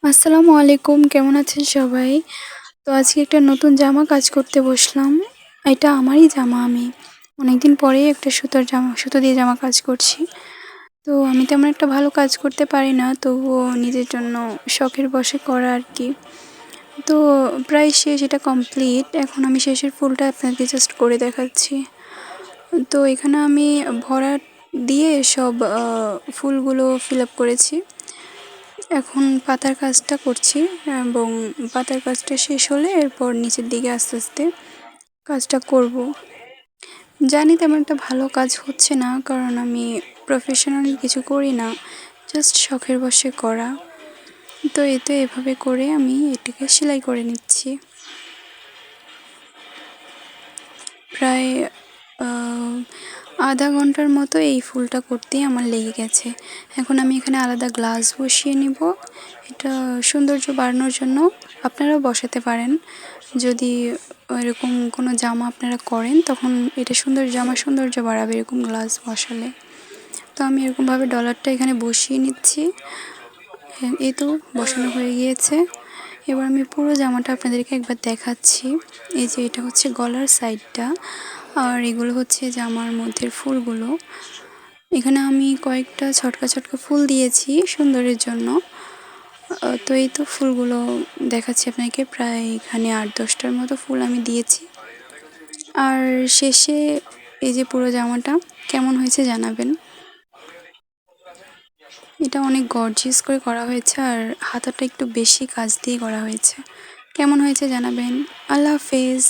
আসসালামু আলাইকুম, কেমন আছেন সবাই? তো আজকে একটা নতুন জামা কাজ করতে বসলাম। এটা আমারই জামা। আমি অনেকদিন পরেই একটা সুতো দিয়ে জামা কাজ করছি। তো আমি তেমন একটা ভালো কাজ করতে পারি না, তবুও নিজের জন্য শখের বশে করা আর কি। তো প্রায় শেষ, এটা কমপ্লিট। এখন আমি শেষের ফুলটা আপনাকে জাস্ট করে দেখাচ্ছি। তো এখানে আমি ভরাট দিয়ে সব ফুলগুলো ফিল আপ করেছি। এখন পাতার কাজটা করছি এবং পাতার কাজটা শেষ হলে এরপর নিচের দিকে আস্তে আস্তে কাজটা করব। জানি তেমন একটা ভালো কাজ হচ্ছে না, কারণ আমি প্রফেশনালি কিছু করি না, জাস্ট শখের বশে করা। তো এভাবে করে আমি এটাকে সেলাই করে নিচ্ছি। প্রায় আহ, আধা ঘন্টার মতো এই ফুলটা করতেই আমার লেগে গেছে। এখন আমি এখানে আলাদা গ্লাস বসিয়ে নিব। এটা সৌন্দর্য বাড়ানোর জন্য আপনারাও বসাতে পারেন। যদি এরকম কোনো জামা আপনারা করেন, তখন এটা সৌন্দর্য বাড়াবে এরকম গ্লাস বসালে। তো আমি এরকমভাবে ডলারটা এখানে বসিয়ে নিচ্ছি। এই তো বসানো হয়ে গিয়েছে। এবার আমি পুরো জামাটা আপনাদেরকে একবার দেখাচ্ছি। এই যে এটা হচ্ছে গলার সাইডটা, আর এগুলো হচ্ছে জামার মধ্যের ফুলগুলো। এখানে আমি কয়েকটা ছটকা ছটকা ফুল দিয়েছি সুন্দরের জন্য। তো এই তো ফুলগুলো দেখাচ্ছি আপনাকে। প্রায় এখানে ৮-১০টার মতো ফুল আমি দিয়েছি। আর শেষে এই যে পুরো জামাটা কেমন হয়েছে জানাবেন। এটা অনেক গর্জিয়াস করে করা হয়েছে, আর হাতাটা একটু বেশি কাজ দিয়ে করা হয়েছে। কেমন হয়েছে জানাবেন। আল্লাহ হাফেজ।